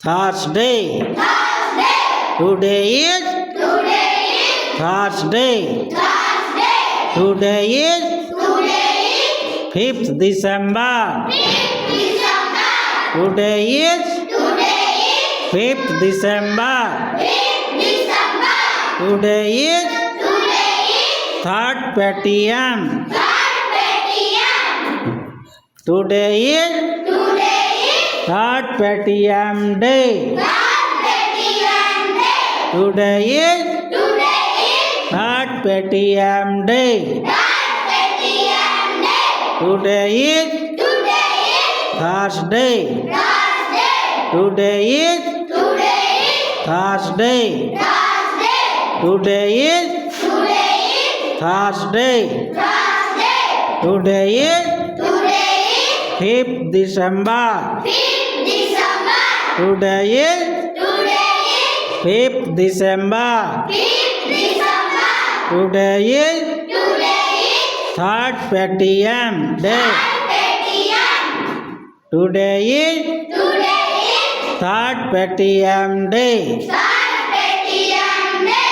Thursday. Today is Thursday. Today is 5th December. Today is 5th December. Today is 3rd Patiyam. Today is 3rd Patiyam day. Today is 3rd Patiyam day. Today is Thursday. Today is Thursday. Today is Thursday. Today is 5th December. Today is 5th December. Today is 3rd Patiyam day. Today is 3rd Patiyam day.